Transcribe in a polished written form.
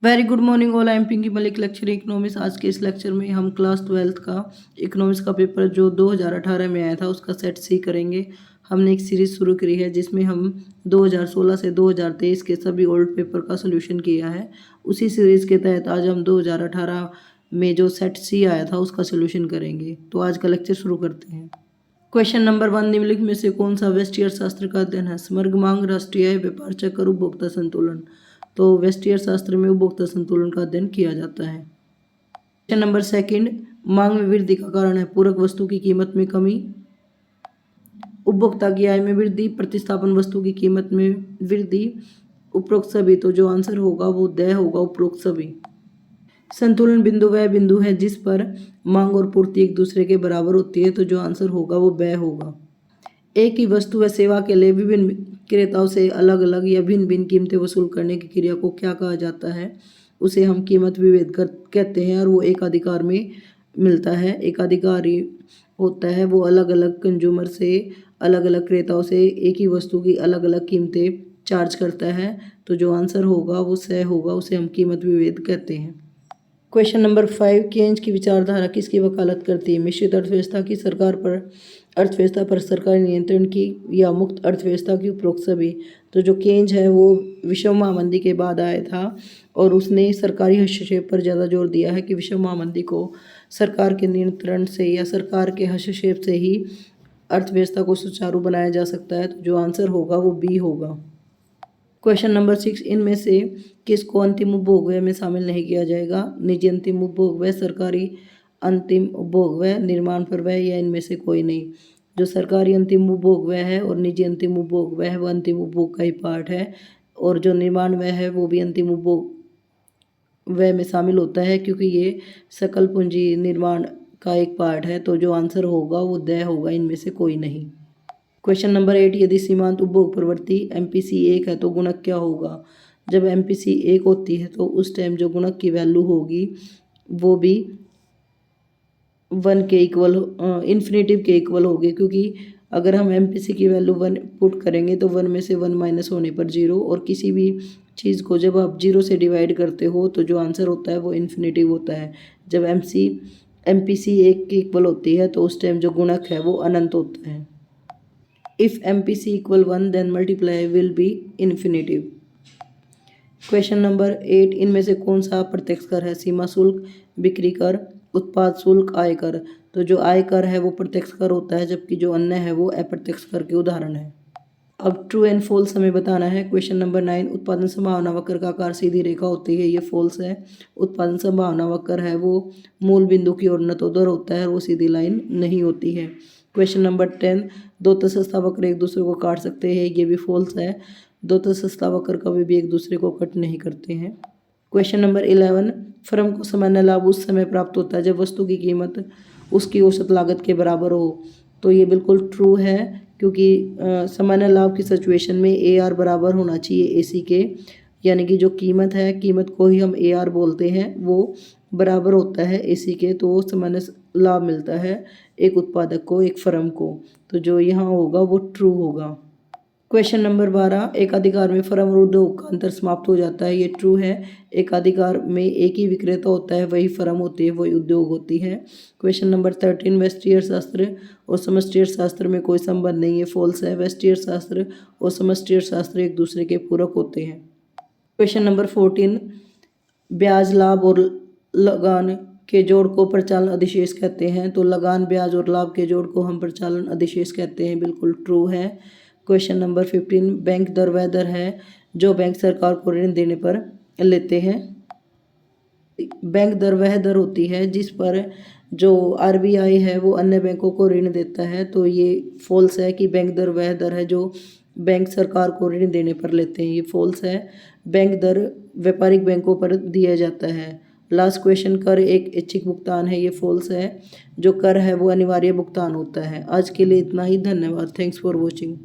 Very good morning all, I am Pinky Malik, lecture economics. आज के इस लेक्चर में हम क्लास 12th का इकोनॉमिक्स का पेपर जो 2018 में आया था उसका सेट सी करेंगे। हमने एक सीरीज़ शुरू करी है जिसमें हम 2016 से 2023 के सभी ओल्ड पेपर का सोल्यूशन किया है। उसी सीरीज़ के तहत आज हम 2018 में जो सेट सी आया था उसका सोल्यूशन करेंगे। तो आज का लेक्चर शुरू करते हैं। क्वेश्चन नंबर 1, निम्नलिखित में से कौन सा व्यष्टि अर्थशास्त्र का अध्ययन है? समग्र मांग, राष्ट्रीय आय, व्यापार चक्र, उपभोक्ता संतुलन। तो व्यष्टि अर्थशास्त्र में उपभोक्ता संतुलन का अध्ययन किया जाता है। क्वेश्चन नंबर 2, मांग में वृद्धि का कारण है? पूरक वस्तु की कीमत में कमी, उपभोक्ता की आय में वृद्धि, प्रतिस्थापन वस्तु की कीमत में वृद्धि, उपरोक्त सभी। तो जो आंसर होगा वो द होगा, उपरोक्त सभी। संतुलन बिंदु वह बिंदु है जिस पर मांग और पूर्ति एक दूसरे के बराबर होती है। तो जो आंसर होगा वो ब होगा। एक ही वस्तु व सेवा के लिए विभिन्न क्रेताओं से अलग अलग या भिन्न भिन्न कीमतें वसूल करने की क्रिया को क्या कहा जाता है? उसे हम कीमत विभेद कहते हैं और वो एक अधिकार में मिलता है। एक अधिकारी होता है वो अलग अलग कंज्यूमर से, अलग अलग क्रेताओं से एक ही वस्तु की अलग अलग कीमतें चार्ज करता है। तो जो आंसर होगा वो स होगा, उसे हम कीमत विभेद कहते हैं। क्वेश्चन नंबर 5, केन्ज की विचारधारा किसकी वकालत करती है? मिश्रित अर्थव्यवस्था की, सरकार पर अर्थव्यवस्था पर सरकारी नियंत्रण की, या मुक्त अर्थव्यवस्था की, उपरोक्त सभी। तो जो केन्ज है वो विश्व महामंदी के बाद आया था और उसने सरकारी हस्तक्षेप पर ज़्यादा जोर दिया है कि विश्व महामंदी को सरकार के नियंत्रण से या सरकार के हस्तक्षेप से ही अर्थव्यवस्था को सुचारू बनाया जा सकता है। तो जो आंसर होगा वो बी होगा। क्वेश्चन नंबर 6, इनमें से किसको अंतिम उपभोग व्यय में शामिल नहीं किया जाएगा? निजी अंतिम उपभोग व्यय, सरकारी अंतिम उपभोग व्यय, निर्माण पर व्यय, या इनमें से कोई नहीं। जो सरकारी अंतिम उपभोग व्यय है और निजी अंतिम उपभोग व्यय है वो अंतिम उपभोग का ही पार्ट है, और जो निर्माण व्यय है वो भी अंतिम उपभोग व्यय में शामिल होता है क्योंकि ये सकल पूंजी निर्माण का एक पार्ट है। तो जो आंसर होगा वो द होगा, इनमें से कोई नहीं। क्वेश्चन नंबर 8, यदि सीमांत उपभोग प्रवृत्ति MPC 1 है तो गुणक क्या होगा? जब MPC 1 होती है तो उस टाइम जो गुणक की वैल्यू होगी वो भी 1 के इक्वल, इन्फिनेटिव के इक्वल होगी, क्योंकि अगर हम MPC की वैल्यू 1 पुट करेंगे तो 1 में से 1 माइनस होने पर 0, और किसी भी चीज़ को जब आप 0 से डिवाइड करते हो तो जो आंसर होता है वो इन्फिनेटिव होता है। जब MPC 1 के इक्वल होती है तो उस टाइम जो गुणक है वो अनंत होता है। If MPC equal 1 then multiply will be infinitive. Question number 8, इनमें से कौन सा अप्रत्यक्ष कर है? सीमा शुल्क, बिक्री कर, उत्पाद शुल्क, आयकर। तो जो आयकर है वो प्रत्यक्ष कर होता है जबकि जो अन्य है वो अप्रत्यक्ष कर के उदाहरण है। अब ट्रू एंड फॉल्स हमें बताना है। क्वेश्चन नंबर 9, उत्पादन संभावना वक्र का आकार सीधी रेखा होती है, ये फॉल्स है। उत्पादन संभावना वक्र है वो मूल बिंदु की ओर नतोदर होता है और वो सीधी लाइन नहीं होती है। क्वेश्चन नंबर 10, दो तटस्थ वक्र एक दूसरे को काट सकते हैं, ये भी फॉल्स है। दो तटस्थ वक्र कभी भी एक दूसरे को कट नहीं करते हैं। क्वेश्चन नंबर 11, फर्म को सामान्य लाभ उस समय प्राप्त होता है जब वस्तु की कीमत उसकी औसत लागत के बराबर हो। तो ये बिल्कुल ट्रू है, क्योंकि सामान्य लाभ की सिचुएशन में AR बराबर होना चाहिए AC के, यानी कि जो कीमत है, कीमत को ही हम AR बोलते हैं, वो बराबर होता है AC के, तो सामान्य लाभ मिलता है एक उत्पादक को, एक फर्म को। तो जो यहाँ होगा वो ट्रू होगा। क्वेश्चन नंबर 12, एक अधिकार में फर्म और उद्योग का अंतर समाप्त हो जाता है, ये ट्रू है। एक अधिकार में एक ही विक्रेता होता है, वही फर्म होती है, वही उद्योग होती है। क्वेश्चन नंबर 13, व्यष्टि अर्थशास्त्र और समष्टि अर्थशास्त्र में कोई संबंध नहीं है, फॉल्स है। व्यष्टि अर्थशास्त्र और समष्टि अर्थशास्त्र एक दूसरे के पूरक होते हैं। क्वेश्चन नंबर 14, ब्याज, लाभ और लगान के जोड़ को परिचालन अधिशेष कहते हैं। तो लगान, ब्याज और लाभ के जोड़ को हम परिचालन अधिशेष कहते हैं, बिल्कुल ट्रू है। क्वेश्चन नंबर 15, बैंक दर वह दर है जो बैंक सरकार को ऋण देने पर लेते हैं। बैंक दर वह दर होती है जिस पर जो RBI है वो अन्य बैंकों को ऋण देता है। तो ये फॉल्स है कि बैंक दर वह दर है जो बैंक सरकार को ऋण देने पर लेते हैं, ये फॉल्स है। बैंक दर व्यापारिक बैंकों पर दिया जाता है। लास्ट क्वेश्चन, कर एक ऐच्छिक भुगतान है, ये फॉल्स है। जो कर है वो अनिवार्य भुगतान होता है। आज के लिए इतना ही, धन्यवाद। Thanks for watching.